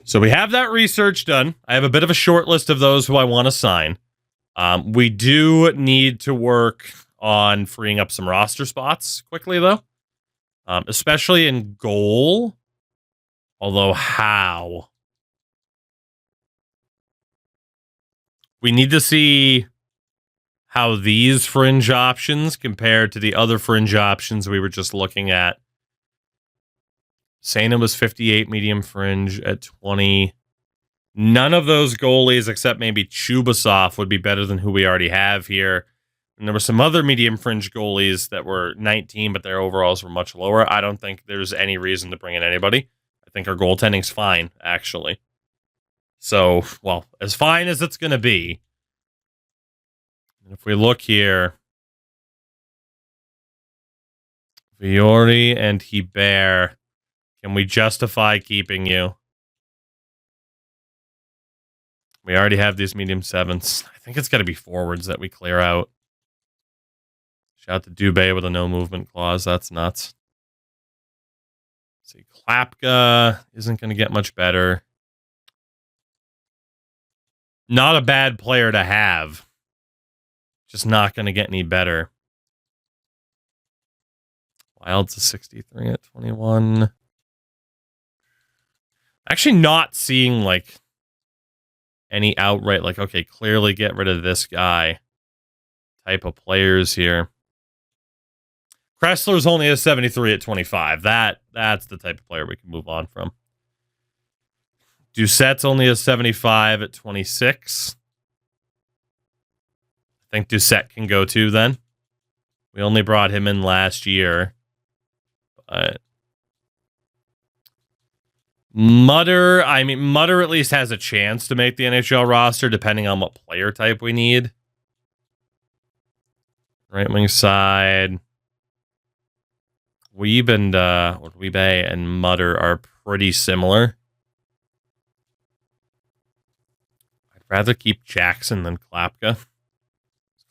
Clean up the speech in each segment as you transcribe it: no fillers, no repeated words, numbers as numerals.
So we have that research done. I have a bit of a short list of those who I want to sign. We do need to work on freeing up some roster spots quickly, though, especially in goal. Although, how? We need to see how these fringe options compare to the other fringe options we were just looking at. Sana was 58 medium fringe at 20. None of those goalies, except maybe Chubasov, would be better than who we already have here. And there were some other medium fringe goalies that were 19, but their overalls were much lower. I don't think there's any reason to bring in anybody. I think our goaltending's fine, actually. So, well, as fine as it's going to be. If we look here, Viore and Hebert, can we justify keeping you? We already have these medium sevens. I think it's got to be forwards that we clear out. Shout out to Dubé with a no movement clause. That's nuts. Let's see, Klapka isn't going to get much better. Not a bad player to have. Just not going to get any better. Wild's a 63 at 21. Actually not seeing like any outright, like, okay, clearly get rid of this guy type of players here. Kressler's only a 73 at 25. That's the type of player we can move on from. Doucette's only a 75 at 26. I think Doucette can go too then. We only brought him in last year. But Mutter at least has a chance to make the NHL roster depending on what player type we need. Right wing side. Weeb and Mutter are pretty similar. I'd rather keep Jackson than Klapka.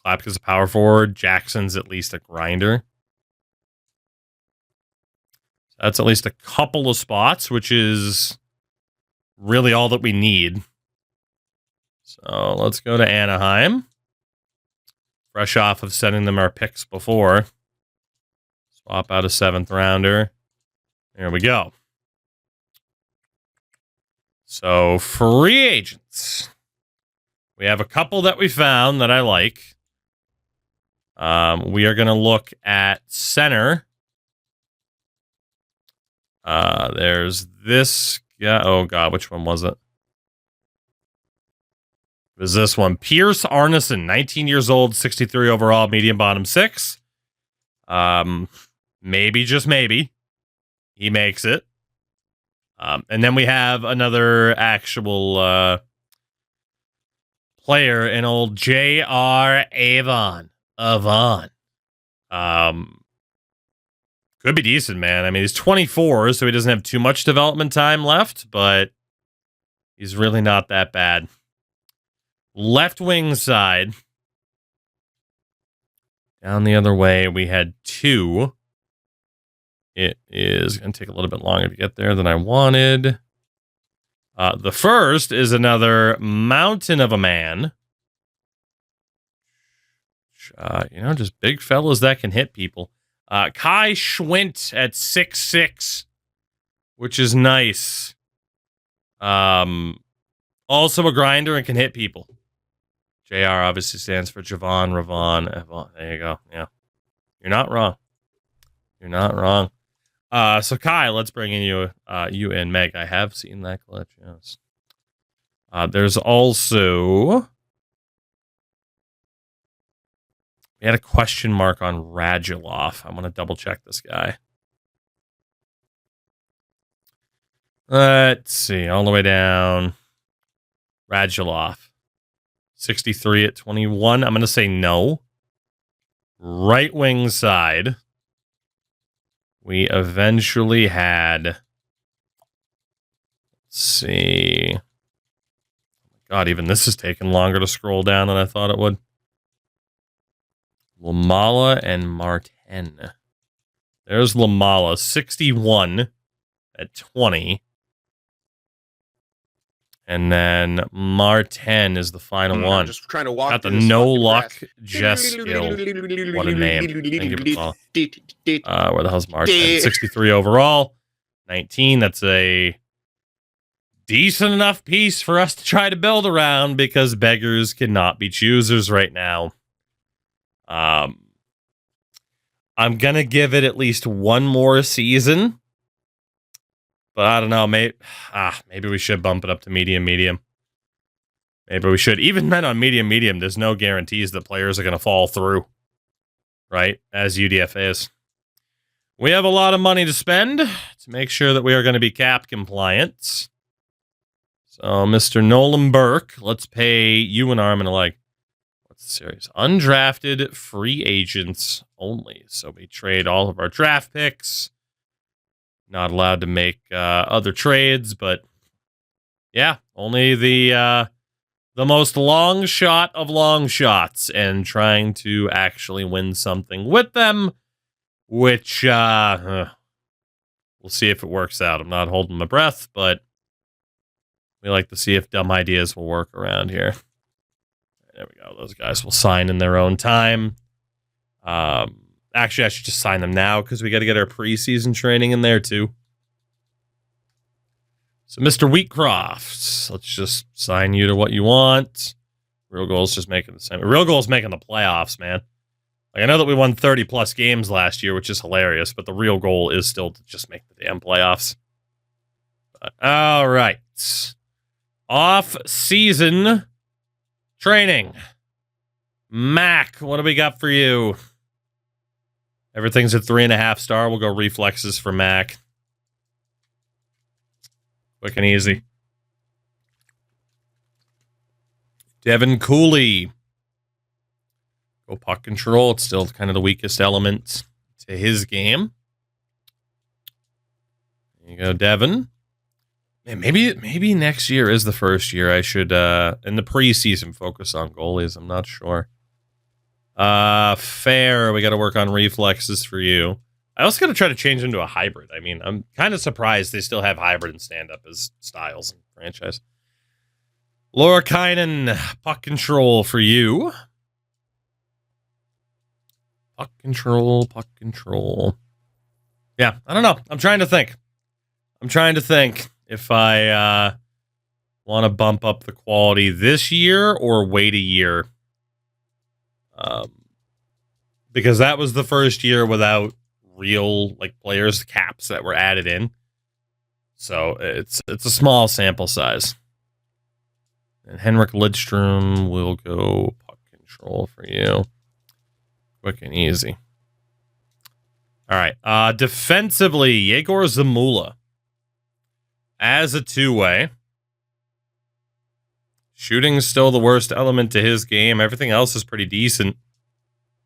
Klapka's a power forward. Jackson's at least a grinder. That's at least a couple of spots, which is really all that we need. So let's go to Anaheim. Fresh off of sending them our picks before. Swap out a 7th rounder. There we go. So free agents. We have a couple that we found that I like. We are going to look at center. There's this guy. Oh, God. Which one was it? It was this one. Pierce Arneson, 19 years old, 63 overall, medium bottom 6. Maybe, just maybe, he makes it. And then we have another actual player, an old J.R. Avon. Could be decent, man. I mean, he's 24, so he doesn't have too much development time left, but he's really not that bad. Left wing side. Down the other way, we had 2. It is going to take a little bit longer to get there than I wanted. The first is another mountain of a man. Just big fellas that can hit people. Kai Schwint at 6'6", which is nice. Also a grinder and can hit people. JR obviously stands for Javon, Ravon. There you go. Yeah. You're not wrong. So Kai, let's bring in you in. Meg, I have seen that glitch, yes. There's also... We had a question mark on Radulov. I'm going to double check this guy. Let's see. All the way down. Radulov. 63 at 21. I'm going to say no. Right wing side. We eventually had... Let's see. God, even this is taking longer to scroll down than I thought it would. Lamala and Martin. There's Lamala, 61 at 20. And then Martin is the final one. I'm just trying to walk. Got the no luck Jess skill. What a name. Thank you, Paul. Where the hell's Martin? 63 overall. 19. That's a decent enough piece for us to try to build around because beggars cannot be choosers right now. I'm gonna give it at least one more season, but I don't know. Maybe we should bump it up to medium. Maybe we should. Even then, on medium, there's no guarantees that players are gonna fall through, right? As UDF is. We have a lot of money to spend to make sure that we are going to be cap compliant. So, Mr. Nolan Burke, let's pay you an arm and a leg. What's the series? Undrafted free agents only. So we trade all of our draft picks. Not allowed to make other trades, but yeah, only the most long shot of long shots and trying to actually win something with them. Which, we'll see if it works out. I'm not holding my breath, but we like to see if dumb ideas will work around here. There we go. Those guys will sign in their own time. Actually, I should just sign them now because we got to get our preseason training in there, too. So, Mr. Wheatcroft, let's just sign you to what you want. Real Goal's just making the same. Real Goal's making the playoffs, man. Like, I know that we won 30-plus games last year, which is hilarious, but the real goal is still to just make the damn playoffs. But, all right. Off-season training. Mac, what do we got for you? Everything's at 3.5 star. We'll go reflexes for Mac. Quick and easy. Devin Cooley. Go puck control. It's still kind of the weakest element to his game. There you go, Devin. Man, maybe next year is the first year I should, in the preseason, focus on goalies. I'm not sure. Fair. We got to work on reflexes for you. I also got to try to change into a hybrid. I mean, I'm kind of surprised they still have hybrid and stand-up as styles in franchise. Laura Kynan, puck control for you. Puck control. Yeah, I don't know. I'm trying to think if I want to bump up the quality this year or wait a year. Because that was the first year without real players caps that were added in. So it's a small sample size. And Henrik Lidstrom will go puck control for you. Quick and easy. All right. Defensively, Yegor Zamula. As a two-way. Shooting's still the worst element to his game. Everything else is pretty decent.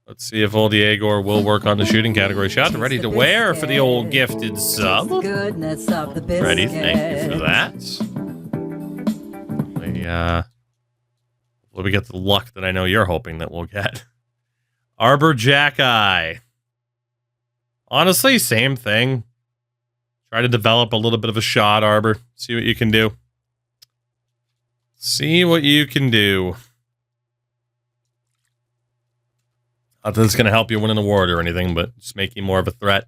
Let's see if old Yegor will work on the shooting category. Shot ready to wear for the old gifted sub. Ready, thank you for that. We get the luck that I know you're hoping that we'll get. Arbor Jackeye. Honestly, same thing. Try to develop a little bit of a shot, Arbor. See what you can do. Not that it's going to help you win an award or anything, but just make you more of a threat.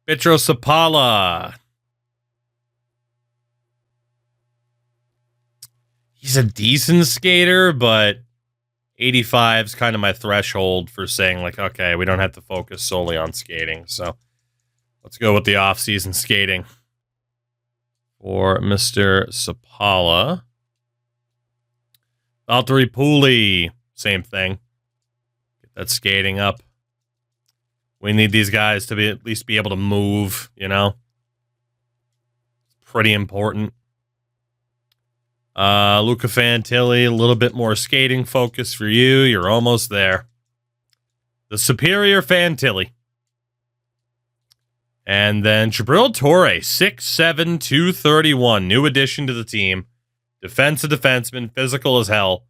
Petro Sapala. He's a decent skater, but 85 is kind of my threshold for saying, okay, we don't have to focus solely on skating. So let's go with the off-season skating for Mr. Sapala. Valtteri Pulley, same thing. Get that skating up. We need these guys to at least be able to move, Pretty important. Luca Fantilli, a little bit more skating focus for you. You're almost there. The superior Fantilli. And then Jabril Torre, 6'7", 231. New addition to the team. Defensive defenseman, physical as hell.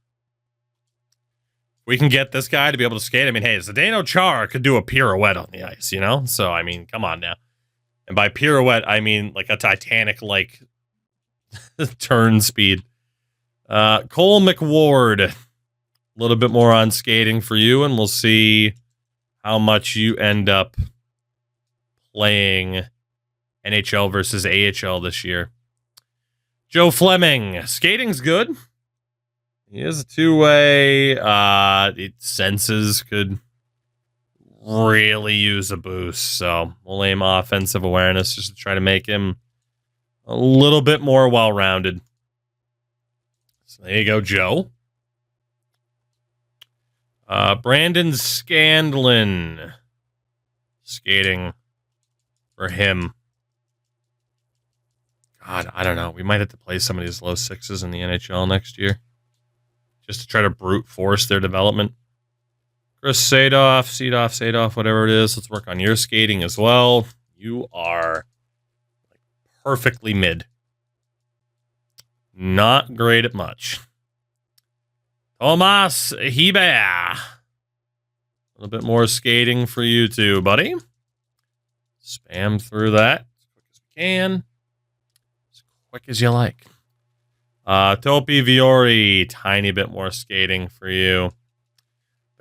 We can get this guy to be able to skate. I mean, hey, Zdeno Chara could do a pirouette on the ice, So, I mean, come on now. And by pirouette, I mean a Titanic-like turn speed. Cole McWard, a little bit more on skating for you, and we'll see how much you end up playing NHL versus AHL this year. Joe Fleming, skating's good. He is a two-way. Senses could really use a boost, so we'll aim offensive awareness just to try to make him a little bit more well-rounded. So there you go, Joe. Brandon Scandlin. Skating for him. God, I don't know. We might have to play some of these low sixes in the NHL next year, just to try to brute force their development. Chris Sadoff, whatever it is. Let's work on your skating as well. You are perfectly mid. Not great at much. Tomas Hebe. A little bit more skating for you too, buddy. Spam through that as quick as we can. As quick as you like. Topi Viori. Tiny bit more skating for you.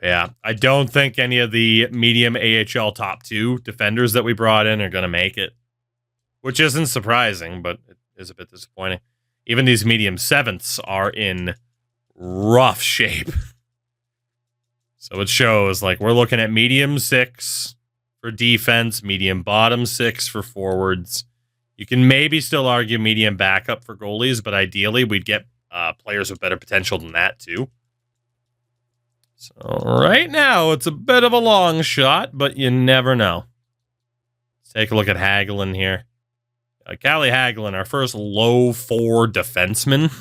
Yeah, I don't think any of the medium AHL top 2 defenders that we brought in are going to make it. Which isn't surprising, but it is a bit disappointing. Even these medium 7ths are in rough shape. So it shows, like, we're looking at medium 6 for defense, medium bottom 6 for forwards. You can maybe still argue medium backup for goalies, but ideally we'd get players with better potential than that too. So right now it's a bit of a long shot, but you never know. Let's take a look at Hagelin here. Callie Hagelin, our first low 4 defenseman.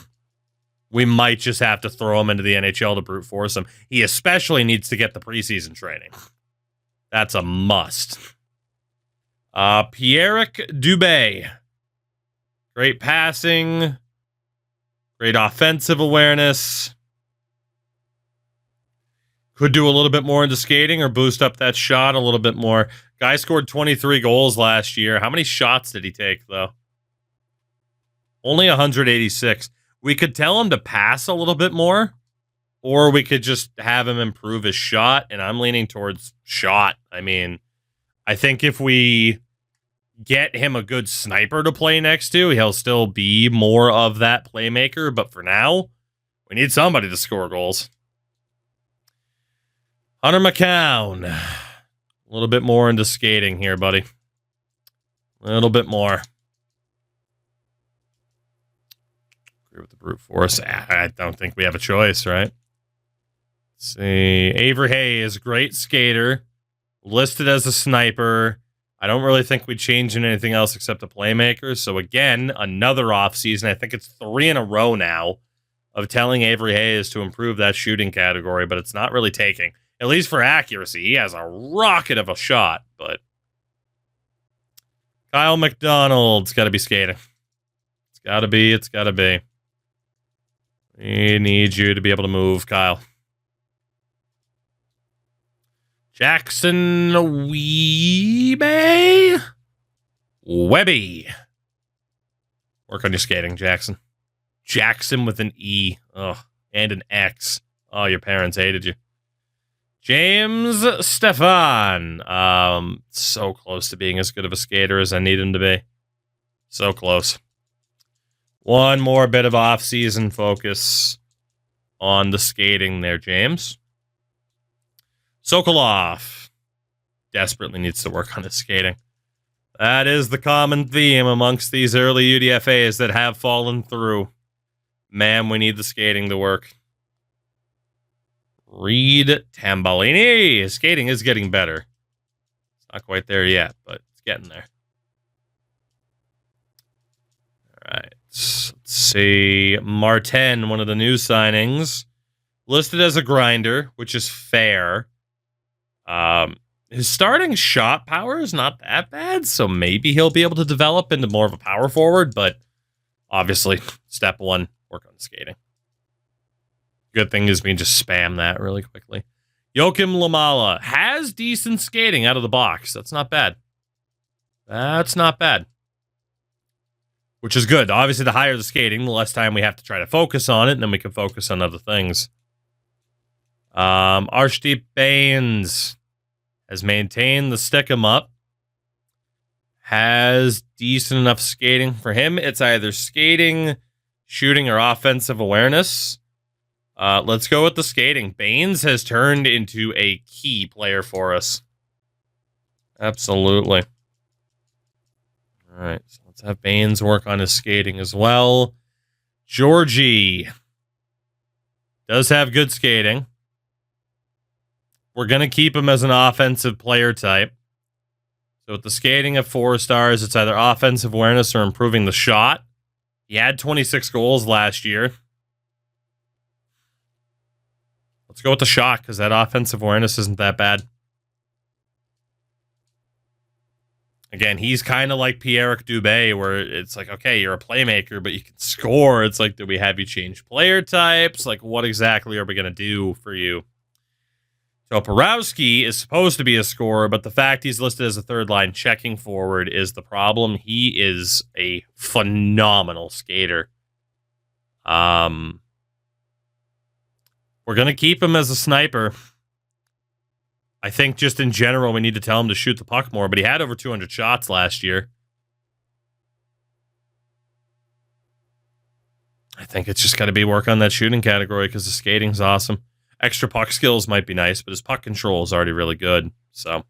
We might just have to throw him into the NHL to brute force him. He especially needs to get the preseason training. That's a must. Pierrick Dubé. Great passing. Great offensive awareness. Could do a little bit more into skating or boost up that shot a little bit more. Guy scored 23 goals last year. How many shots did he take, though? Only 186. We could tell him to pass a little bit more, or we could just have him improve his shot, and I'm leaning towards shot. I mean, I think if we get him a good sniper to play next to, he'll still be more of that playmaker, but for now, we need somebody to score goals. Hunter McCown. A little bit more into skating here, buddy. A little bit more. Agree with the brute force. I don't think we have a choice, right? Let's see. Avery Hayes, great skater. Listed as a sniper. I don't really think we'd change in anything else except a playmaker. So again, another offseason. I think it's 3 in a row now of telling Avery Hayes to improve that shooting category, but it's not really taking. At least for accuracy, he has a rocket of a shot, but Kyle McDonald's got to be skating. It's got to be. We need you to be able to move, Kyle. Jackson Webby. Work on your skating, Jackson. Jackson with an E. Oh, and an X. Oh, your parents hated you. James Stefan. So close to being as good of a skater as I need him to be. So close. One more bit of off-season focus on the skating there, James. Sokolov desperately needs to work on his skating. That is the common theme amongst these early UDFAs that have fallen through. Man, we need the skating to work. Reed Tambolini. His skating is getting better. It's not quite there yet, but it's getting there. All right. Let's see. Martin, one of the new signings, listed as a grinder, which is fair. His starting shot power is not that bad, so maybe he'll be able to develop into more of a power forward, but obviously, step 1, work on skating. Good thing is we can just spam that really quickly. Joakim Lamala has decent skating out of the box. That's not bad. which is good. Obviously, the higher the skating, the less time we have to try to focus on it, and then we can focus on other things. Arshdeep Baines has maintained the stick 'em up. Has decent enough skating for him. It's either skating, shooting, or offensive awareness. Let's go with the skating. Baines has turned into a key player for us. Absolutely. All right, so let's have Baines work on his skating as well. Georgie does have good skating. We're going to keep him as an offensive player type. So with the skating of 4 stars, it's either offensive awareness or improving the shot. He had 26 goals last year. Let's go with the shot because that offensive awareness isn't that bad. Again, he's kind of like Pierre-Eric Dubé, where it's like, okay, you're a playmaker, but you can score. It's like, do we have you change player types? Like, what exactly are we going to do for you? So Borowski is supposed to be a scorer, but the fact he's listed as a third-line checking forward is the problem. He is a phenomenal skater. We're going to keep him as a sniper. I think just in general, we need to tell him to shoot the puck more, but he had over 200 shots last year. I think it's just got to be work on that shooting category because the skating's awesome. Extra puck skills might be nice, but his puck control is already really good. So,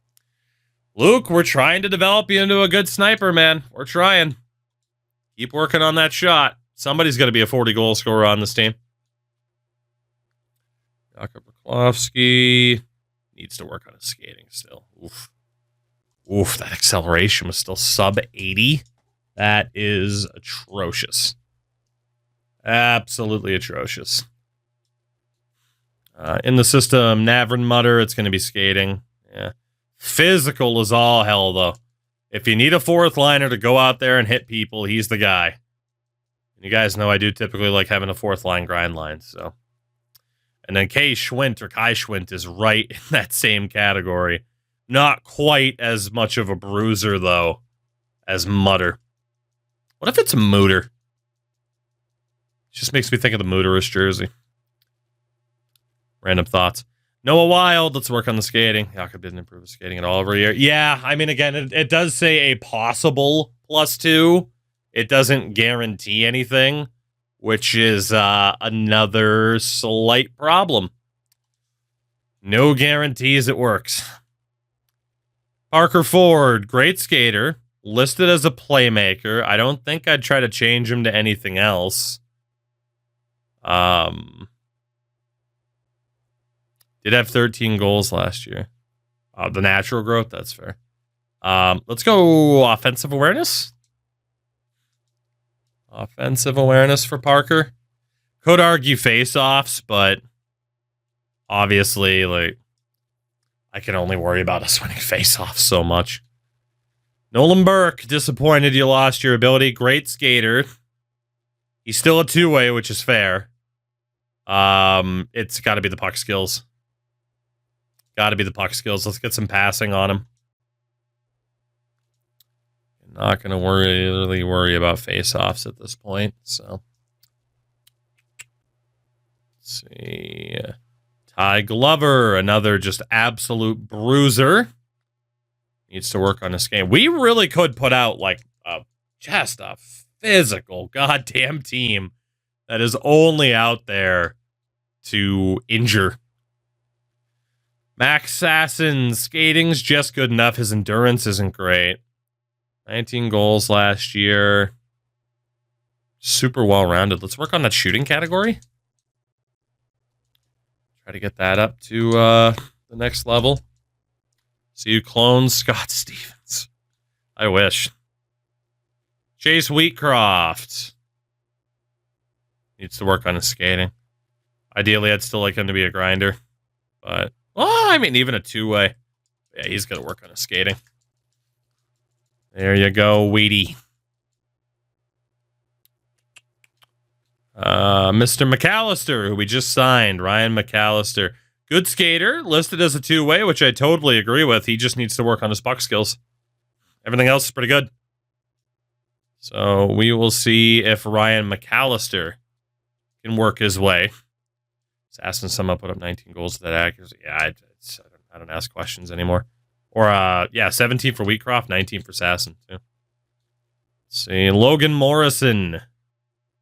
Luke, we're trying to develop you into a good sniper, man. We're trying. Keep working on that shot. Somebody's got to be a 40-goal scorer on this team. Jakub Rakowski needs to work on his skating still. Oof. Oof, that acceleration was still sub 80. That is atrocious. Absolutely atrocious. In the system, Navrin Mutter, it's going to be skating. Yeah. Physical is all hell, though. If you need a fourth liner to go out there and hit people, he's the guy. You guys know I do typically like having a fourth line grind line, so. And then Kai Schwint is right in that same category. Not quite as much of a bruiser, though, as Mutter. What if it's a Mooter? Just makes me think of the Mooterist jersey. Random thoughts. Noah Wild, let's work on the skating. Jakob didn't improve his skating at all over a year. Yeah, I mean, again, it does say a possible +2. It doesn't guarantee anything, which is another slight problem. No guarantees it works. Parker Ford, great skater, listed as a playmaker. I don't think I'd try to change him to anything else. Did have 13 goals last year. The natural growth, that's fair. Let's go offensive awareness. Offensive awareness for Parker. Could argue face-offs, but obviously, like, I can only worry about us winning face-offs so much. Nolan Burke, disappointed you lost your ability. Great skater. He's still a two-way, which is fair. It's got to be the puck skills. Got to be the puck skills. Let's get some passing on him. Not going to really worry about face-offs at this point. So, let's see. Ty Glover, another just absolute bruiser. Needs to work on his game. We really could put out like just a physical goddamn team that is only out there to injure. Max Sasson, skating's just good enough. His endurance isn't great. 19 goals last year. Super well-rounded. Let's work on that shooting category. Try to get that up to the next level. See you clone Scott Stevens. I wish. Chase Wheatcroft. Needs to work on his skating. Ideally, I'd still like him to be a grinder. But, well, I mean, even a two-way. Yeah, he's got to work on his skating. There you go, Wheaty. Mr. McAllister, who we just signed. Ryan McAllister. Good skater, listed as a two-way, which I totally agree with. He just needs to work on his puck skills. Everything else is pretty good. So we will see if Ryan McAllister can work his way. Assassin somehow put up 19 goals with that accuracy. Yeah, I don't ask questions anymore. Or, 17 for Wheatcroft, 19 for Sasson, too. Let's see, Logan Morrison.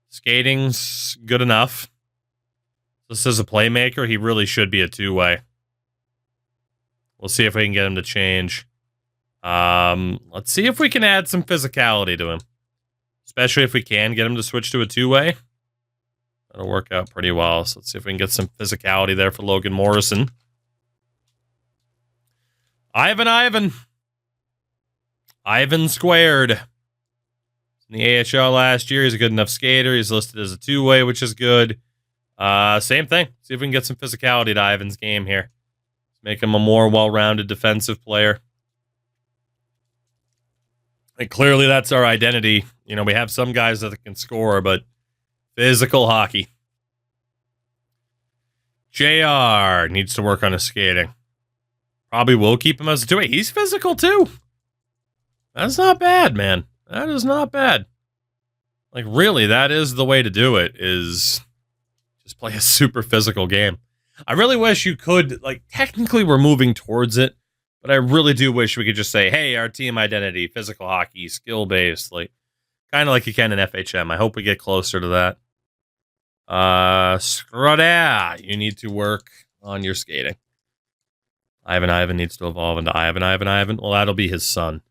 Skating's good enough. This is a playmaker. He really should be a two-way. We'll see if we can get him to change. Let's see if we can add some physicality to him. Especially if we can get him to switch to a two-way. That'll work out pretty well. So let's see if we can get some physicality there for Logan Morrison. Ivan squared. In the AHL last year, he's a good enough skater. He's listed as a two-way, which is good. Same thing. See if we can get some physicality to Ivan's game here. Make him a more well-rounded defensive player. And clearly that's our identity. You know, we have some guys that can score, but physical hockey. JR needs to work on his skating. Probably will keep him as a two-way. He's physical, too. That's not bad, man. That is not bad. Like, really, that is the way to do it, is just play a super physical game. I really wish you could, like, technically we're moving towards it, but I really do wish we could just say, hey, our team identity, physical hockey, skill-based, like, kind of like you can in FHM. I hope we get closer to that. Scroda, you need to work on your skating. Ivan needs to evolve into Ivan. Well, that'll be his son.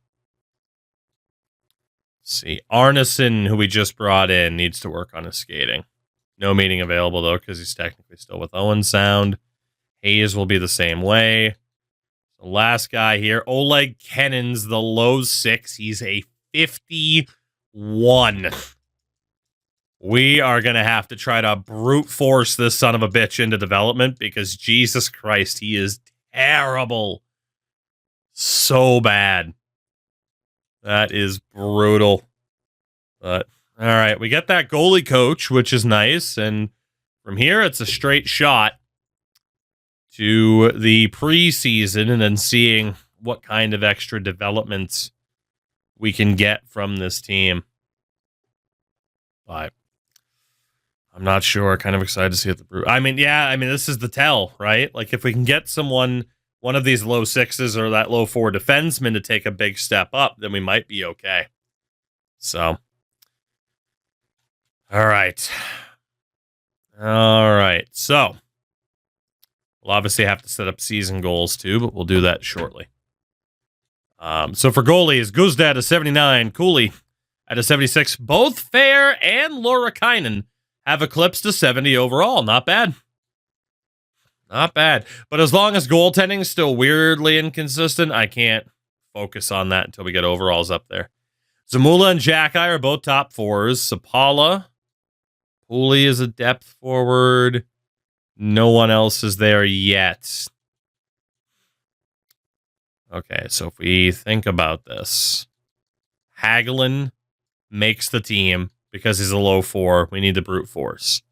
Let's see. Arneson, who we just brought in, needs to work on his skating. No meeting available, though, because he's technically still with Owen Sound. Hayes will be the same way. The last guy here, Oleg Kennins, the low 6. He's a 51. We are going to have to try to brute force this son of a bitch into development because, Jesus Christ, he is terrible. So bad. That is brutal. But, all right, we get that goalie coach, which is nice. And from here, it's a straight shot to the preseason and then seeing what kind of extra developments we can get from this team. But I'm not sure. Kind of excited to see it. This is the tell, right? Like, if we can get one of these low 6s or that low 4 defenseman to take a big step up, then we might be okay. So, all right. So, we'll obviously have to set up season goals too, but we'll do that shortly. So for goalies, Guzdad at 79, Cooley at a 76. Both Fair and Laura Kynan have eclipsed a 70 overall. Not bad. Not bad. But as long as goaltending is still weirdly inconsistent, I can't focus on that until we get overalls up there. Zamula and Jacki are both top 4s. Sapala. Pooley is a depth forward. No one else is there yet. Okay, so if we think about this, Hagelin makes the team because he's a low 4. We need the brute force.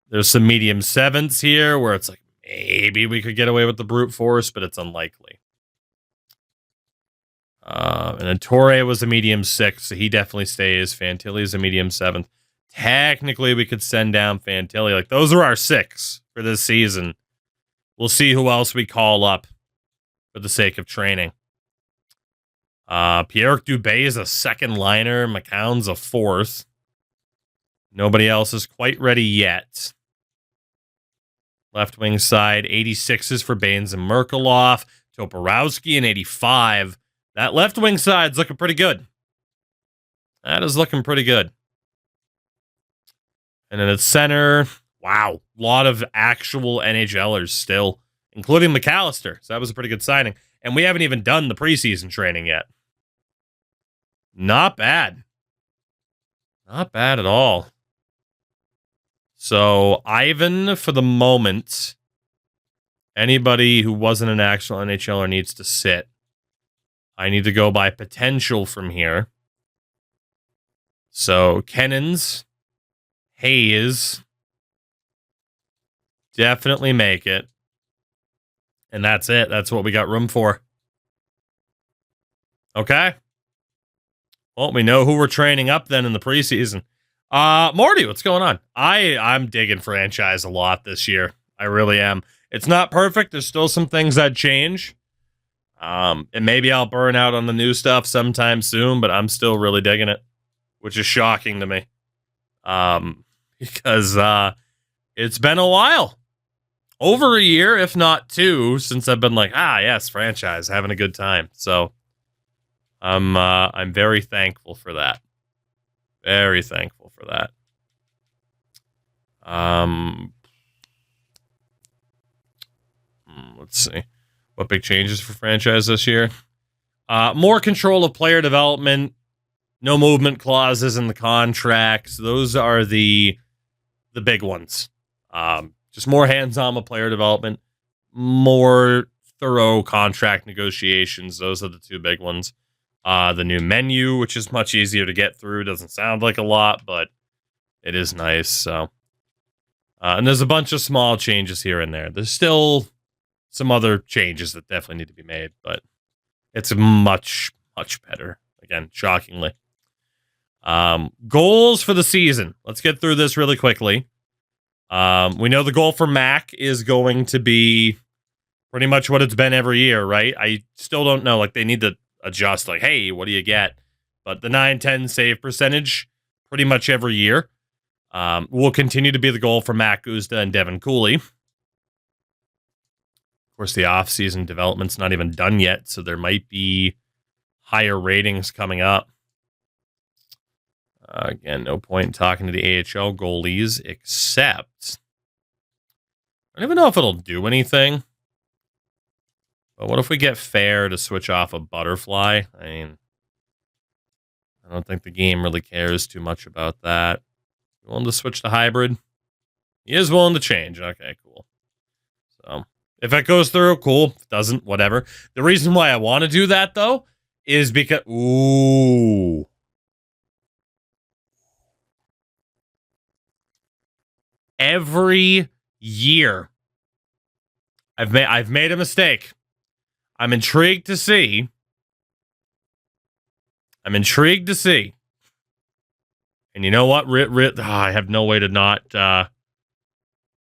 There's some medium 7s here where it's like, maybe we could get away with the brute force, but it's unlikely. And then Torre was a medium 6, so he definitely stays. Fantilli is a medium 7th. Technically, we could send down Fantilli. Like, those are our 6 for this season. We'll see who else we call up for the sake of training. Pierre Dubé is a 2nd liner. McCown's a 4th. Nobody else is quite ready yet. Left wing side, 86s for Baines and Merkeloff. Toporowski and 85. That left wing side's looking pretty good. That is looking pretty good. And then at center, wow, a lot of actual NHLers still, including McAllister. So that was a pretty good signing. And we haven't even done the preseason training yet. Not bad. Not bad at all. So, Ivan, for the moment, anybody who wasn't an actual NHLer needs to sit. I need to go by potential from here. So, Kennins, Hayes, definitely make it. And that's it. That's what we got room for. Okay? Well, we know who we're training up then in the preseason. Morty, what's going on? I'm digging franchise a lot this year. I really am. It's not perfect. There's still some things I'd change. And maybe I'll burn out on the new stuff sometime soon, but I'm still really digging it, which is shocking to me. Because it's been a while. Over a year, if not two, since I've been like, yes, franchise, having a good time. So I'm very thankful for that. Very thankful for that. Let's see. What big changes for franchise this year? More control of player development. No movement clauses in the contracts. Those are the big ones. Just more hands-on with player development. More thorough contract negotiations. Those are the two big ones. The new menu, which is much easier to get through. Doesn't sound like a lot, but it is nice. So, and there's a bunch of small changes here and there. There's still some other changes that definitely need to be made, but it's much, much better. Again, shockingly. Goals for the season. Let's get through this really quickly. We know the goal for Mac is going to be pretty much what it's been every year, right? I still don't know. Like, they need to adjust, like, hey, what do you get? But the 9-10 save percentage pretty much every year will continue to be the goal for Mac Guzda and Devin Cooley. Of course, the off-season development's not even done yet, so there might be higher ratings coming up. Again, no point in talking to the AHL goalies, except I don't even know if it'll do anything. But what if we get Fair to switch off a butterfly? I mean, I don't think the game really cares too much about that. Willing to switch to hybrid? He is willing to change. Okay, cool. So if it goes through, cool. If it doesn't, whatever. The reason why I want to do that, though, is because... Ooh. Every year, I've made a mistake. I'm intrigued to see. And you know what? I have no way to not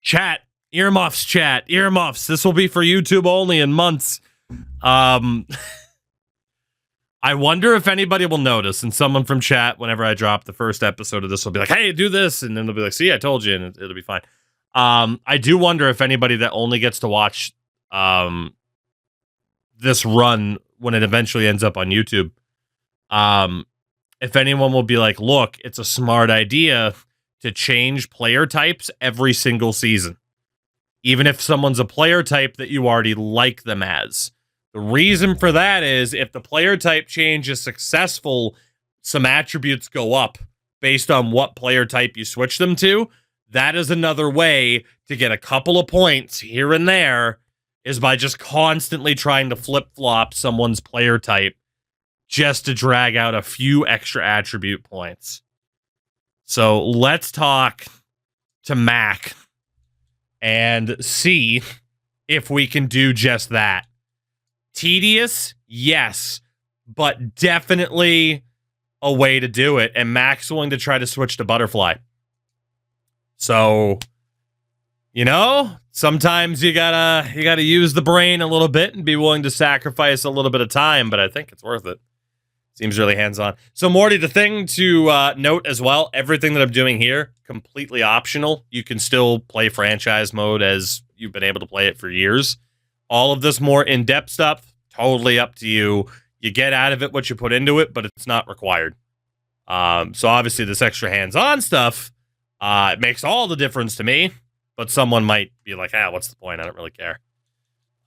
chat. Earmuffs, chat. Earmuffs. This will be for YouTube only in months. I wonder if anybody will notice, and someone from chat, whenever I drop the first episode of this, will be like, hey, do this, and then they'll be like, see, I told you, and it'll be fine. I do wonder if anybody that only gets to watch this run when it eventually ends up on YouTube, if anyone will be like, look, it's a smart idea to change player types every single season, even if someone's a player type that you already like them as. The reason for that is if the player type change is successful, some attributes go up based on what player type you switch them to. That is another way to get a couple of points here and there, is by just constantly trying to flip-flop someone's player type just to drag out a few extra attribute points. So let's talk to Mac and see if we can do just that. Tedious, yes, but definitely a way to do it. And Mac's willing to try to switch to butterfly. So, you know, sometimes you gotta use the brain a little bit and be willing to sacrifice a little bit of time, but I think it's worth it. Seems really hands-on. So, Morty, the thing to note as well, everything that I'm doing here, completely optional. You can still play franchise mode as you've been able to play it for years. All of this more in-depth stuff, totally up to you. You get out of it what you put into it, but it's not required. So obviously this extra hands-on stuff, it makes all the difference to me, but someone might be like, what's the point? I don't really care.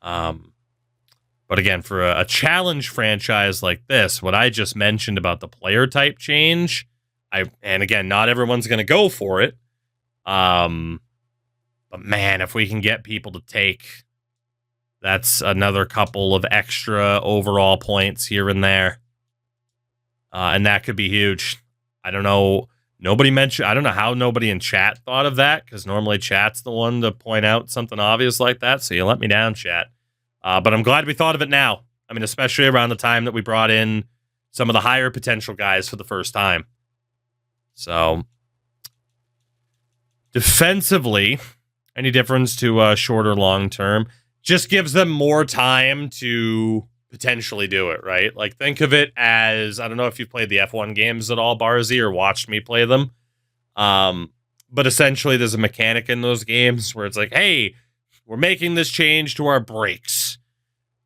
But again, for a challenge franchise like this, what I just mentioned about the player type change, and again, not everyone's going to go for it. But man, if we can get people to take... That's another couple of extra overall points here and there. And that could be huge. I don't know. I don't know how nobody in chat thought of that, because normally chat's the one to point out something obvious like that. So you let me down, chat. But I'm glad we thought of it now. I mean, especially around the time that we brought in some of the higher potential guys for the first time. So, defensively, any difference to short or long term? Just gives them more time to potentially do it, right? Like, think of it as, I don't know if you've played the F1 games at all, Barzy, or watched me play them. But essentially, there's a mechanic in those games where it's like, hey, we're making this change to our brakes.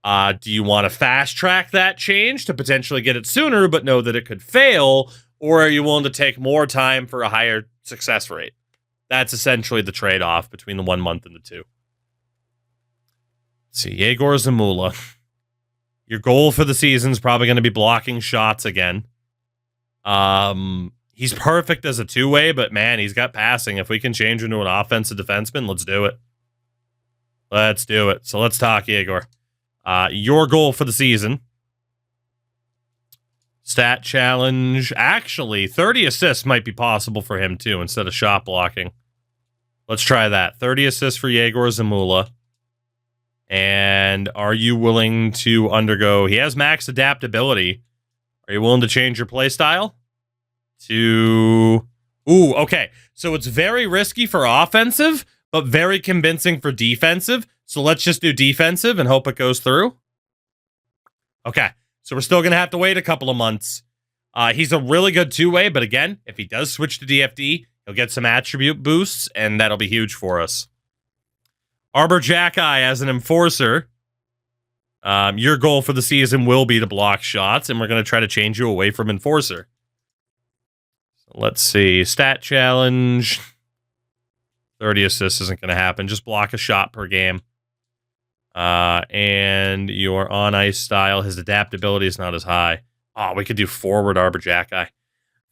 Do you want to fast track that change to potentially get it sooner, but know that it could fail? Or are you willing to take more time for a higher success rate? That's essentially the trade-off between the 1 month and the 2. Let's see, Yegor Zamula. Your goal for the season is probably going to be blocking shots again. He's perfect as a two-way, but man, he's got passing. If we can change him to an offensive defenseman, let's do it. Let's do it. So let's talk, Yegor. Your goal for the season. Stat challenge. Actually, 30 assists might be possible for him, too, instead of shot blocking. Let's try that. 30 assists for Yegor Zamula. And are you willing to undergo... He has max adaptability. Are you willing to change your play style? To... Ooh, okay. So it's very risky for offensive, but very convincing for defensive. So let's just do defensive and hope it goes through. Okay. So we're still going to have to wait a couple of months. He's a really good two-way, but again, if he does switch to DFD, he'll get some attribute boosts, and that'll be huge for us. Arbor Jacki as an enforcer. Your goal for the season will be to block shots, and we're going to try to change you away from enforcer. So let's see. Stat challenge. 30 assists isn't going to happen. Just block a shot per game. And your on-ice style, his adaptability is not as high. Oh, we could do forward Arbor Jacki.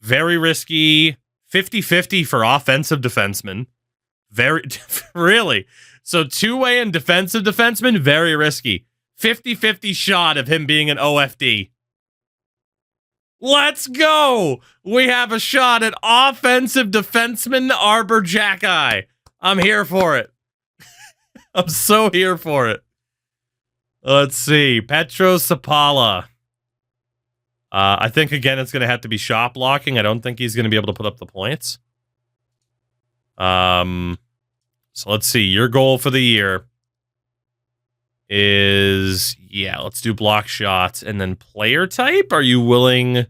Very risky. 50-50 for offensive defensemen. Very, really. So two-way and defensive defenseman, very risky. 50-50 shot of him being an OFD. Let's go! We have a shot at offensive defenseman Arbor Jacki. I'm here for it. I'm so here for it. Let's see. Petro Sapala. I think, again, it's going to have to be shot blocking. I don't think he's going to be able to put up the points. So let's see. Your goal for the year is, yeah, let's do block shots. And then player type, are you willing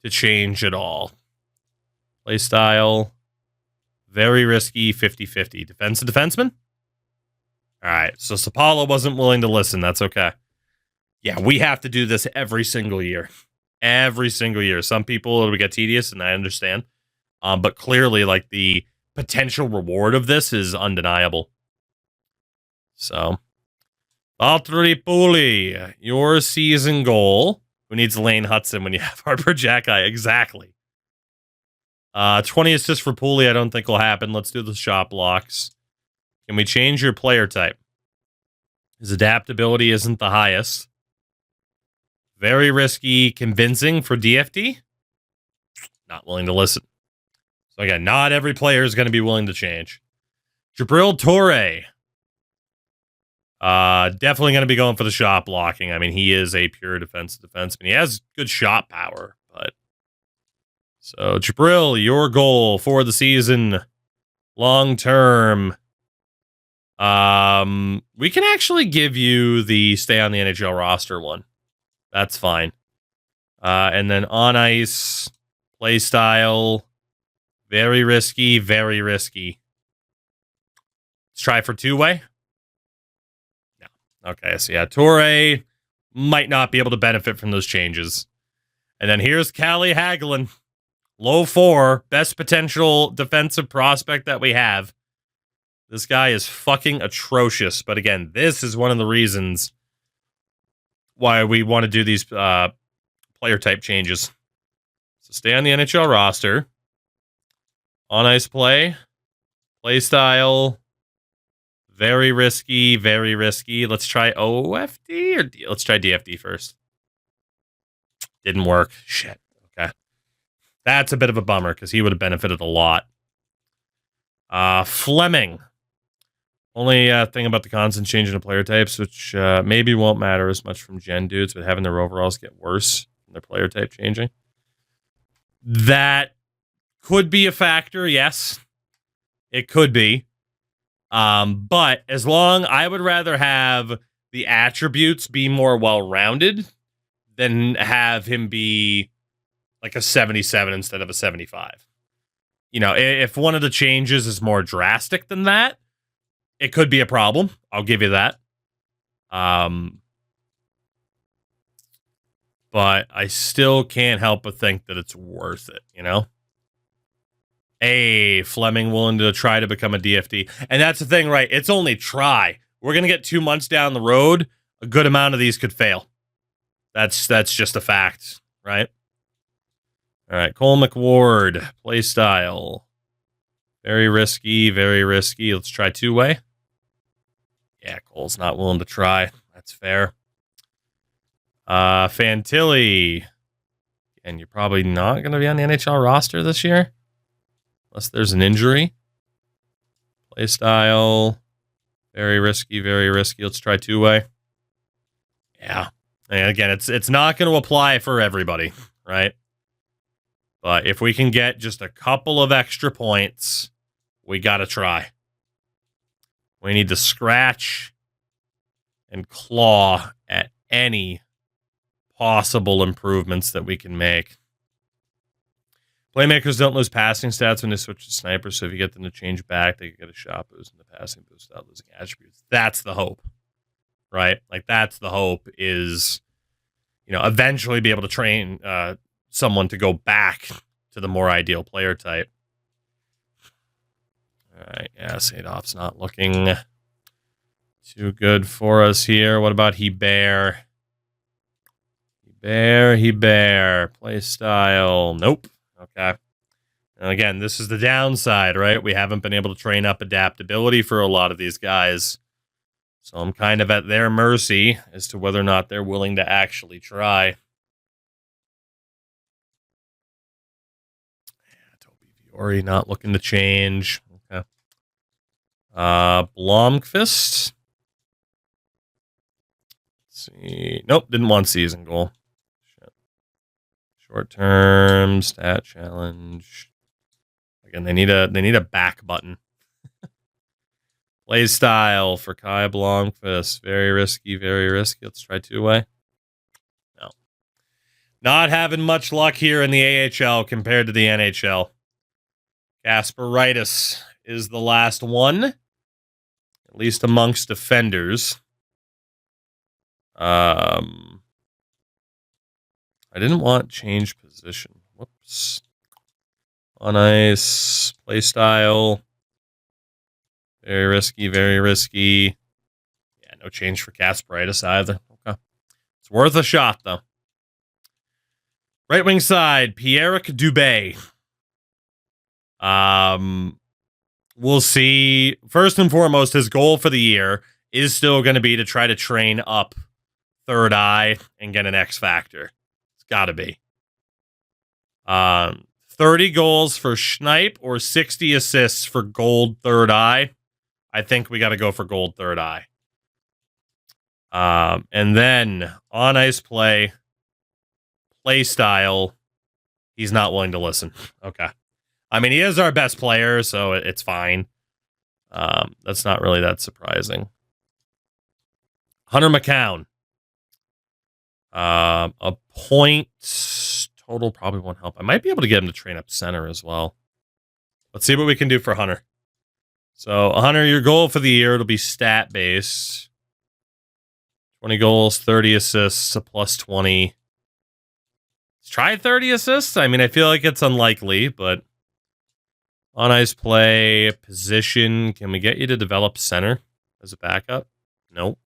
to change at all? Play style, very risky, 50-50. Defensive defenseman? All right, so Sapala wasn't willing to listen. That's okay. Yeah, we have to do this every single year. Every single year. Some people, it'll get tedious, and I understand. But clearly, like, the potential reward of this is undeniable. So, Valtteri Puli, your season goal. Who needs Lane Hudson when you have Arbor Jacki? Exactly. 20 assists for Puli, I don't think will happen. Let's do the shot blocks. Can we change your player type? His adaptability isn't the highest. Very risky, convincing for DFD. Not willing to listen. So again, not every player is going to be willing to change. Jabril Torre. Definitely going to be going for the shot blocking. I mean, he is a pure defensive defenseman. He has good shot power, but... So, Jabril, your goal for the season, long term. We can actually give you the stay on the NHL roster one. That's fine. And then on ice, play style, very risky, very risky. Let's try for two-way. No. Okay, so yeah, Torre might not be able to benefit from those changes. And then here's Callie Hagelin. Low 4, best potential defensive prospect that we have. This guy is fucking atrocious. But again, this is one of the reasons why we want to do these player type changes. So stay on the NHL roster. On ice play. Play style. Very risky, very risky. Let's try OFD or let's try DFD first. Didn't work. Shit. Okay. That's a bit of a bummer because he would have benefited a lot. Fleming. Only thing about the constant change in the player types, which maybe won't matter as much from Gen dudes, but having their overalls get worse their player type changing. That could be a factor, yes. It could be. But I would rather have the attributes be more well-rounded than have him be like a 77 instead of a 75. You know, if one of the changes is more drastic than that, it could be a problem. I'll give you that. But I still can't help but think that it's worth it, you know? Hey, Fleming willing to try to become a DFD. And that's the thing, right? It's only try. We're going to get 2 months down the road. A good amount of these could fail. That's just a fact, right? All right, Cole McWard, play style. Very risky, very risky. Let's try two-way. Yeah, Cole's not willing to try. That's fair. Fantilli. And you're probably not going to be on the NHL roster this year. Unless there's an injury. Play style. Very risky, very risky. Let's try two-way. Yeah. And again, it's not going to apply for everybody, right? But if we can get just a couple of extra points, we got to try. We need to scratch and claw at any possible improvements that we can make. Playmakers don't lose passing stats when they switch to sniper, so if you get them to change back, they can get a shot boost and the passing boost without losing attributes. That's the hope, right? Like, that's the hope is, you know, eventually be able to train someone to go back to the more ideal player type. All right, yeah, Sadov's not looking too good for us here. What about Hebert? Hebert. Play style. Nope. Okay. And again, this is the downside, right? We haven't been able to train up adaptability for a lot of these guys. So I'm kind of at their mercy as to whether or not they're willing to actually try. Yeah, Toby Fiore not looking to change. Okay. Blomqvist. Let's see. Nope, didn't want season goal. Short term stat challenge. Again, they need a back button. Play style for Kai Blomqvist. Very risky, very risky. Let's try two-way. No. Not having much luck here in the AHL compared to the NHL. Gasparitis is the last one. At least amongst defenders. I didn't want change position. Whoops. On ice. Play style. Very risky, very risky. Yeah, no change for Gasparitis either. Okay. It's worth a shot, though. Right wing side, Pierre Dubé. We'll see. First and foremost, his goal for the year is still going to be to try to train up third eye and get an X factor. It's got to be. 30 goals for Schneip or 60 assists for gold third eye. I think we got to go for gold third eye. And then on ice play style, he's not willing to listen. Okay. I mean, he is our best player, so it's fine. That's not really that surprising. Hunter McCown. A point total probably won't help. I might be able to get him to train up center as well. Let's see what we can do for Hunter. So, Hunter, your goal for the year, it'll be stat-based. 20 goals, 30 assists, a plus 20. Let's try 30 assists. I mean, I feel like it's unlikely, but on ice play, position. Can we get you to develop center as a backup? Nope.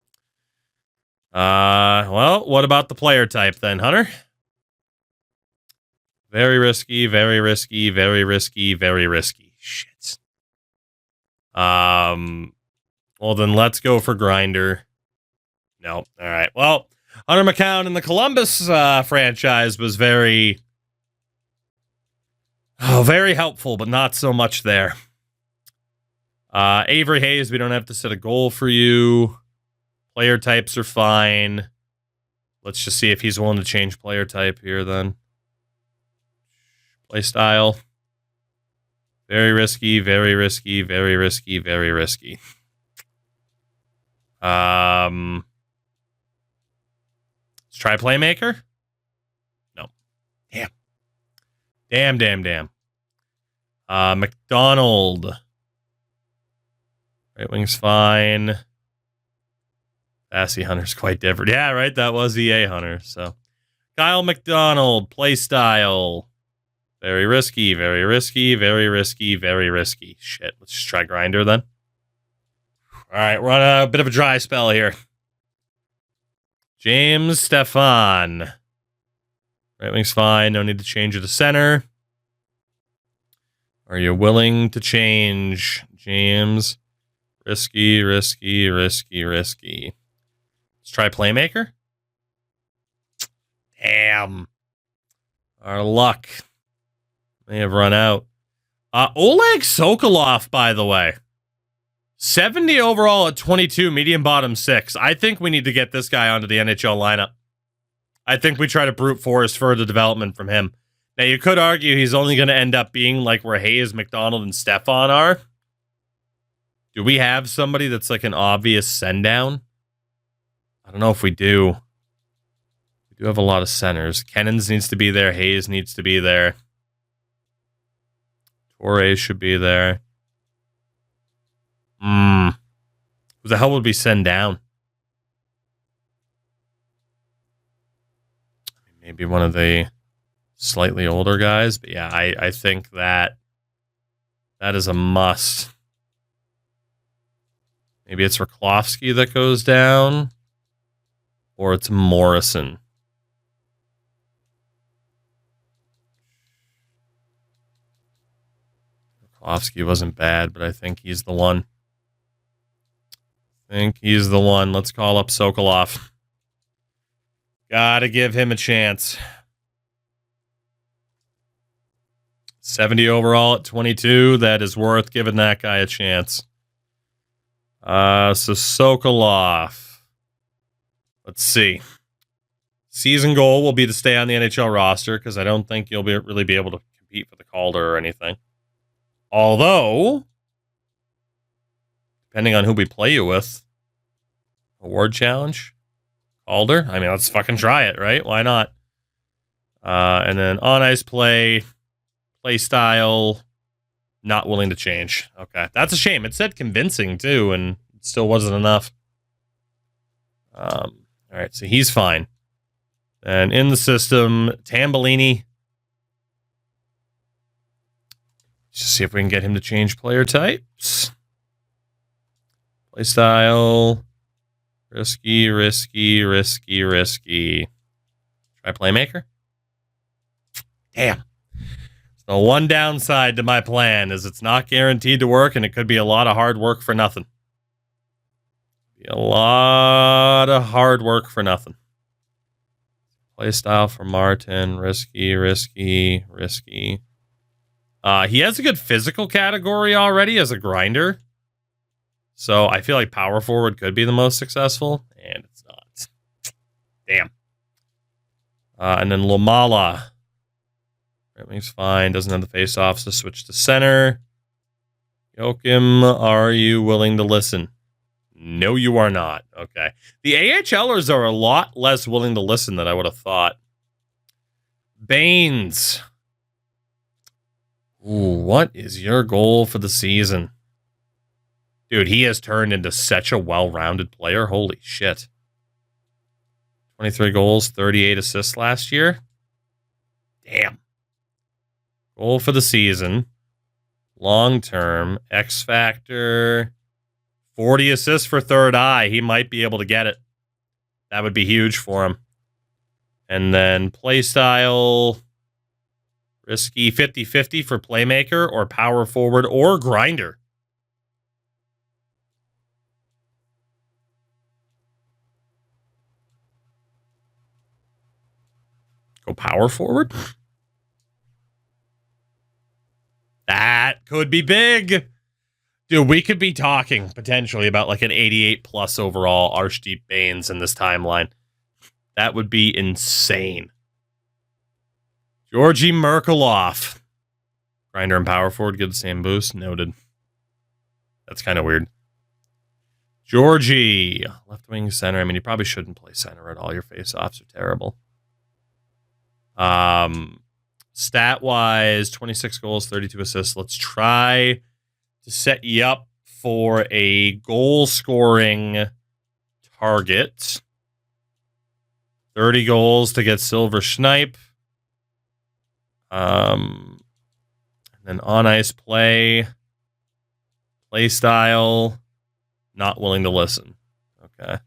Well, what about the player type then, Hunter? Very risky, very risky, very risky, very risky. Shit. Well, then let's go for grinder. No. All right. Well, Hunter McCown in the Columbus franchise was very helpful, but not so much there. Avery Hayes, we don't have to set a goal for you. Player types are fine. Let's just see if he's willing to change player type here then. Play style. Very risky, very risky, very risky, very risky. Let's try playmaker. No. Damn. McDonald. Right wing's fine. Fantasy Hunter's quite different. Yeah, right. That was EA Hunter. So, Kyle McDonald, play style. Very risky, very risky, very risky, very risky. Shit. Let's just try Grinder then. All right, we're on a bit of a dry spell here. James Stefan. Right wing's fine. No need to change it to center. Are you willing to change, James? Risky, risky, risky, risky. Let's try playmaker. Damn. Our luck may have run out. Oleg Sokolov, by the way. 70 overall at 22, medium bottom 6. I think we need to get this guy onto the NHL lineup. I think we try to brute force further development from him. Now, you could argue he's only going to end up being like where Hayes, McDonald, and Stefan are. Do we have somebody that's like an obvious send down? I don't know if we do. We do have a lot of centers. Kennons needs to be there. Hayes needs to be there. Torres should be there. Who the hell would we send down? Maybe one of the slightly older guys. But yeah, I think that is a must. Maybe it's Raklovsky that goes down. Or it's Morrison. Raklovsky wasn't bad, but I think he's the one. Let's call up Sokolov. Gotta give him a chance. 70 overall at 22. That is worth giving that guy a chance. So Sokolov. Let's see. Season goal will be to stay on the NHL roster because I don't think you'll really be able to compete for the Calder or anything. Although, depending on who we play you with, award challenge, Calder. I mean, let's fucking try it, right? Why not? And then on ice play style, not willing to change. Okay, that's a shame. It said convincing too, and it still wasn't enough. All right, so he's fine. And in the system, Tambellini. Just see if we can get him to change player types. Play style. Risky, risky, risky, risky. Try playmaker. Damn. The one downside to my plan is it's not guaranteed to work, and it could be a lot of hard work for nothing. A lot of hard work for nothing. Play style for Martin. Risky, risky, risky. He has a good physical category already as a grinder. So I feel like power forward could be the most successful. And it's not. Damn. And then Lomala. Everything's fine. Doesn't have the face-offs to switch to center. Joachim, are you willing to listen? No, you are not. Okay. The AHLers are a lot less willing to listen than I would have thought. Baines. Ooh, what is your goal for the season? Dude, he has turned into such a well-rounded player. Holy shit. 23 goals, 38 assists last year. Damn. Goal for the season. Long-term. X Factor. 40 assists for third eye. He might be able to get it. That would be huge for him. And then play style. Risky 50-50 for playmaker or power forward or grinder. Go power forward? That could be big. Dude, we could be talking potentially about like an 88 plus overall Arshdeep Baines in this timeline. That would be insane. Georgi Merkulov. Grinder and power forward get the same boost. Noted. That's kind of weird. Georgie, left wing center. I mean, you probably shouldn't play center at all. Your face-offs are terrible. Stat-wise, 26 goals, 32 assists. Let's try to set you up for a goal-scoring target. 30 goals to get Silver Schneip. And then on-ice play style. Not willing to listen. Okay.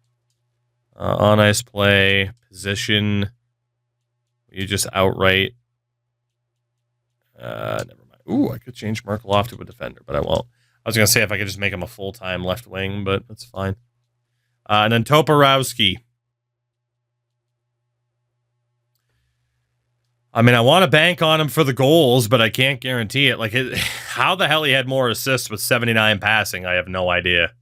On ice play, position. You just outright. Never mind. Ooh, I could change Merkelhoff to a defender, but I won't. I was going to say if I could just make him a full-time left wing, but that's fine. And then Toporowski. I mean, I want to bank on him for the goals, but I can't guarantee it. Like, how the hell he had more assists with 79 passing, I have no idea.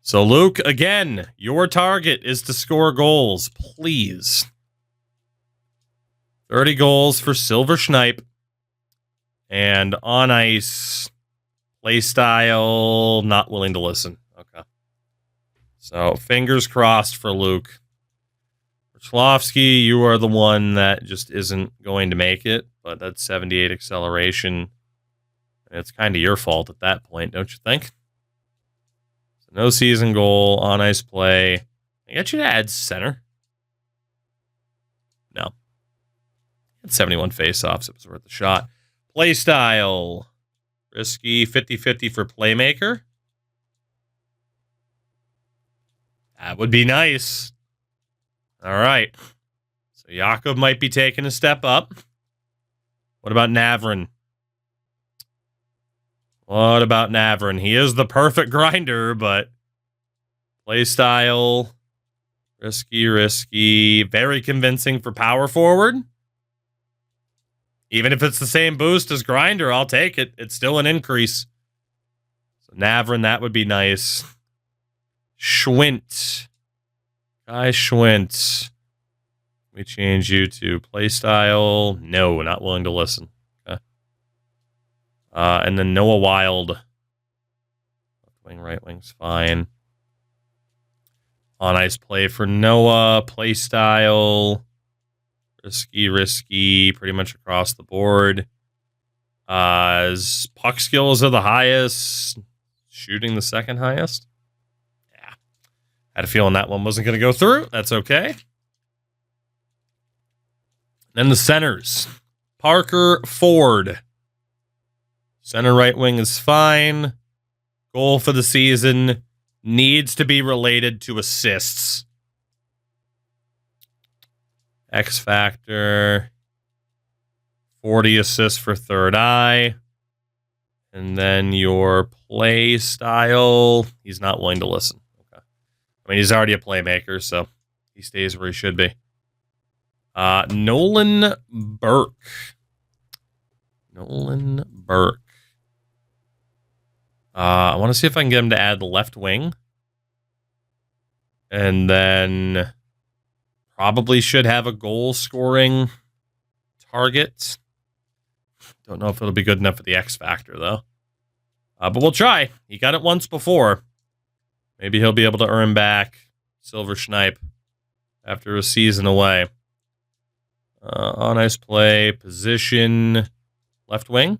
So Luke, again, your target is to score goals, please. 30 goals for Silver Schneip. And on ice play style, not willing to listen. Okay. So fingers crossed for Luke. Schlovsky, you are the one that just isn't going to make it, but that's 78 acceleration. It's kind of your fault at that point, don't you think? No season goal, on ice play. I get you to add center. No. Had 71 faceoffs. It was worth a shot. Play style. Risky 50-50 for playmaker. That would be nice. All right. So Jakob might be taking a step up. What about Navrin? What about Navrin? He is the perfect grinder, but play style, risky, very convincing for power forward. Even if it's the same boost as grinder, I'll take it. It's still an increase. So Navrin, that would be nice. Schwint. Guy Schwint. We change you to play style. No, not willing to listen. And then Noah Wild. Left wing, right wing's fine. On ice play for Noah. Play style. Risky, pretty much across the board. His puck skills are the highest. Shooting the second highest. Yeah. Had a feeling that one wasn't going to go through. That's okay. Then the centers. Parker Ford. Center right wing is fine. Goal for the season needs to be related to assists. X factor. 40 assists for third eye. And then your play style. He's not willing to listen. Okay. I mean, he's already a playmaker, so he stays where he should be. Nolan Burke. I want to see if I can get him to add the left wing. And then probably should have a goal scoring target. Don't know if it'll be good enough for the X factor, though. But we'll try. He got it once before. Maybe he'll be able to earn back Silver Schneip after a season away. On ice play, position, left wing.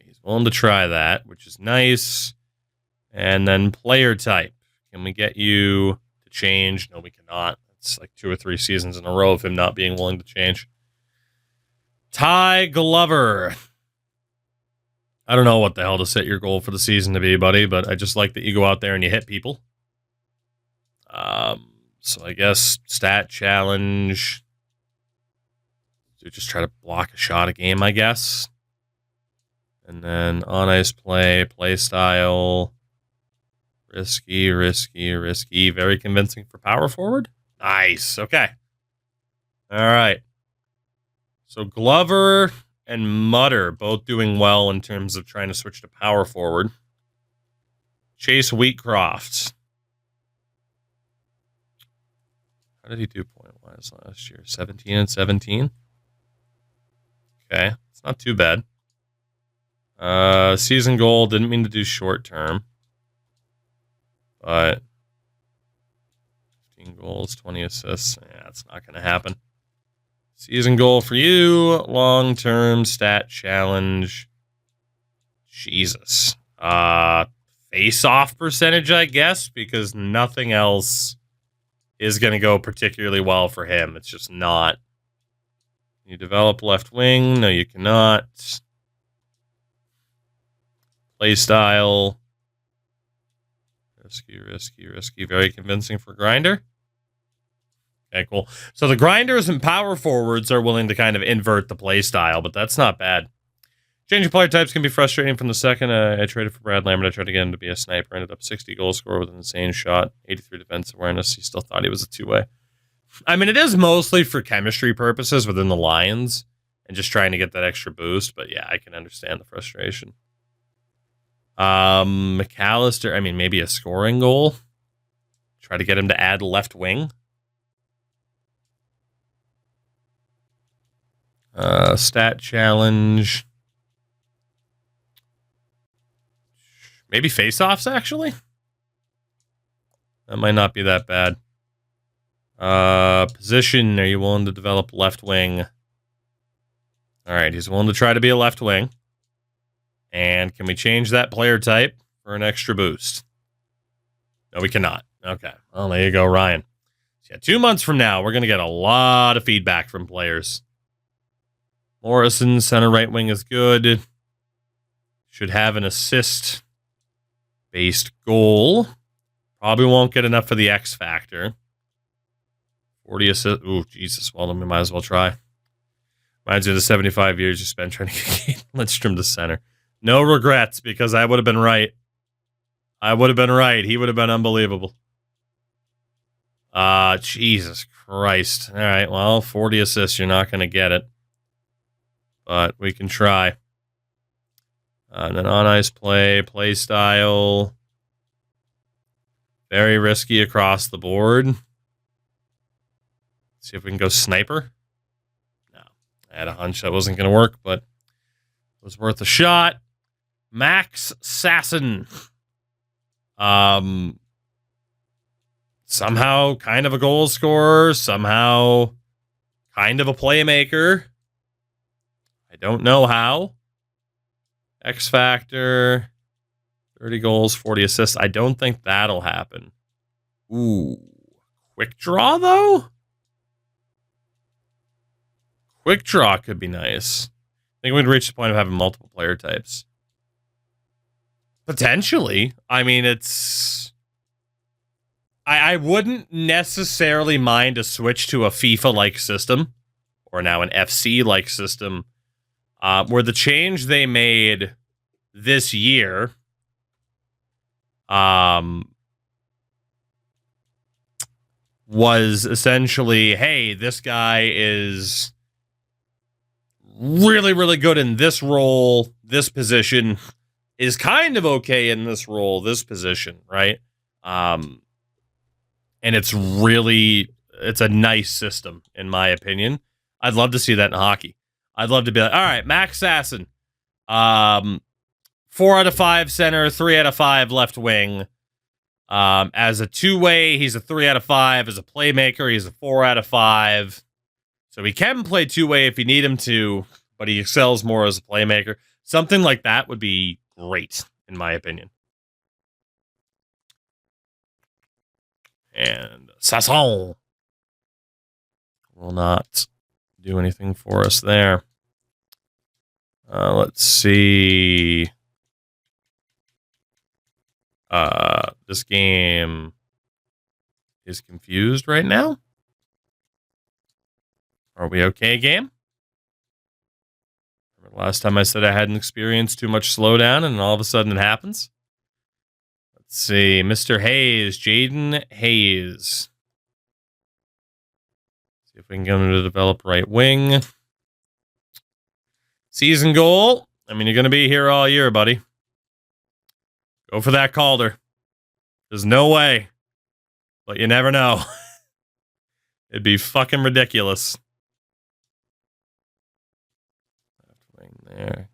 He's willing to try that, which is nice. And then player type. Can we get you to change? No, we cannot. It's like 2 or 3 seasons in a row of him not being willing to change. Ty Glover. I don't know what the hell to set your goal for the season to be, buddy, but I just like that you go out there and you hit people. So I guess stat challenge. So just try to block a shot a game, I guess. And then on ice play style. Risky. Very convincing for power forward. Nice. Okay. All right. So Glover and Mutter both doing well in terms of trying to switch to power forward. Chase Wheatcroft. How did he do point-wise last year? 17 and 17? Okay, it's not too bad. Season goal, didn't mean to do short term. But 15 goals, 20 assists. Yeah, it's not going to happen. Season goal for you, long-term stat challenge. Jesus. Face-off percentage, I guess, because nothing else is going to go particularly well for him. It's just not. You develop left wing. No, you cannot. Play style. Risky. Very convincing for Grinder. Okay, cool. So the grinders and power forwards are willing to kind of invert the play style, but that's not bad. Changing player types can be frustrating from the second. I traded for Brad Lambert. I tried to get him to be a sniper. Ended up 60 goal scorer with an insane shot, 83 defense awareness. He still thought he was a two-way. I mean, it is mostly for chemistry purposes within the Lions and just trying to get that extra boost. But yeah, I can understand the frustration. McAllister, I mean, maybe a scoring goal. Try to get him to add left wing. Stat challenge. Maybe face-offs, actually? That might not be that bad. Position, are you willing to develop left wing? All right, he's willing to try to be a left wing. And can we change that player type for an extra boost? No, we cannot. Okay, well, there you go, Ryan. So yeah, 2 months from now, we're going to get a lot of feedback from players. Morrison, center right wing is good. Should have an assist-based goal. Probably won't get enough for the X factor. 40 assists. Ooh, Jesus. Well, then we might as well try. Reminds me of the 75 years you spent trying to get Lindstrom to center. No regrets, because I would have been right. He would have been unbelievable. Jesus Christ. All right, well, 40 assists. You're not going to get it. But we can try. And then on ice play style. Very risky across the board. See if we can go sniper. No, I had a hunch that wasn't going to work, but it was worth a shot. Max Sasson. Somehow kind of a goal scorer. Somehow kind of a playmaker. I don't know how. X Factor. 30 goals, 40 assists. I don't think that'll happen. Ooh. Quick draw, though? Quick draw could be nice. I think we'd reach the point of having multiple player types. Potentially. I mean, it's... I wouldn't necessarily mind a switch to a FIFA-like system, or now an FC-like system, where the change they made this year was essentially, hey, this guy is really, really good in this role, this position, is kind of okay in this role, this position, right? And it's a nice system, in my opinion. I'd love to see that in hockey. I'd love to be like, all right, Max Sasson, 4 out of 5 center, 3 out of 5 left wing. As a two-way, he's a 3 out of 5. As a playmaker, he's a 4 out of 5. So he can play two-way if you need him to, but he excels more as a playmaker. Something like that would be great, in my opinion. And Sasson will not do anything for us there. Let's see. This game is confused right now. Are we okay, game? Remember last time I said I hadn't experienced too much slowdown, and all of a sudden it happens? Let's see. Mr. Hayes. Jaden Hayes. See if we can get him to develop right wing. Season goal. I mean, you're going to be here all year, buddy. Go for that Calder. There's no way. But you never know. It'd be fucking ridiculous. There.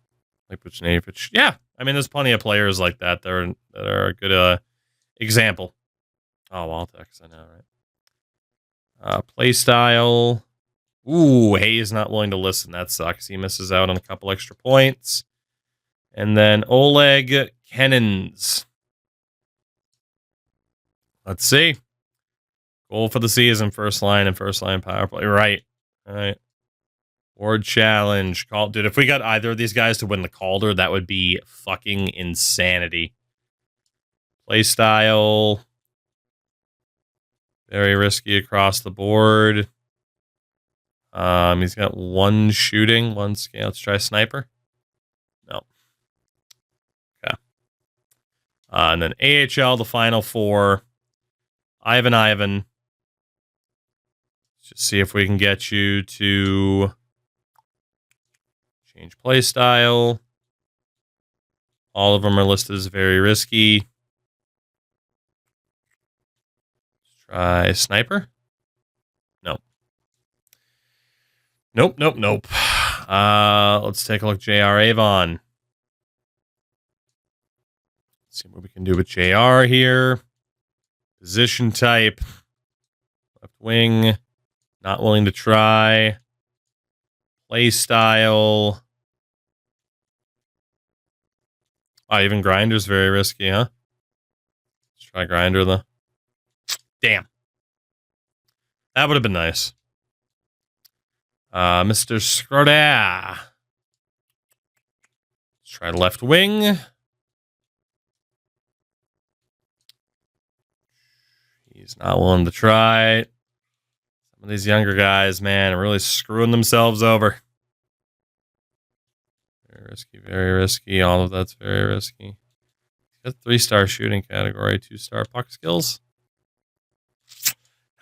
Yeah, I mean, there's plenty of players like that that are a good example. Oh, Waltex, I know, right? Play style. Ooh, Hayes not willing to listen. That sucks. He misses out on a couple extra points. And then Oleg Kennens. Let's see. Goal for the season, first line and first line power play. Right. All right. Ward challenge. Dude, if we got either of these guys to win the Calder, that would be fucking insanity. Play style. Very risky across the board. He's got one shooting, one scale. Let's try sniper. No. Okay. And then AHL, the final four. Ivan. Let's just see if we can get you to change play style. All of them are listed as very risky. Let's try sniper. Nope. Let's take a look. JR Avon. Let's see what we can do with JR here. Position type. Left wing. Not willing to try. Play style. Oh, even Grinder's very risky, huh? Let's try Grinder, though. Damn. That would have been nice. Mr. Skroda. Let's try left wing. He's not willing to try. Some of these younger guys, man, are really screwing themselves over. Very risky. All of that's very risky. He's got 3-star shooting category, 2-star puck skills.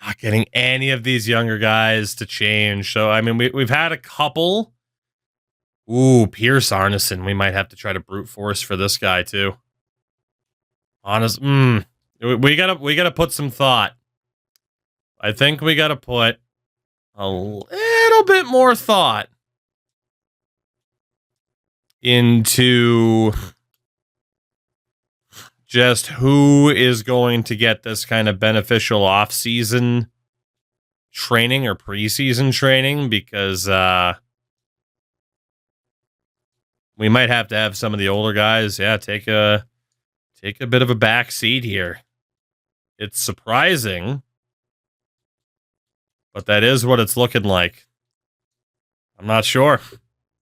Not getting any of these younger guys to change. So, I mean, we've had a couple. Ooh, Pierce Arneson. We might have to try to brute force for this guy, too. We gotta put some thought. I think we gotta put a little bit more thought into just who is going to get this kind of beneficial off-season training or preseason training, because we might have to have some of the older guys, take a bit of a back seat here. It's surprising, but that is what it's looking like. I'm not sure.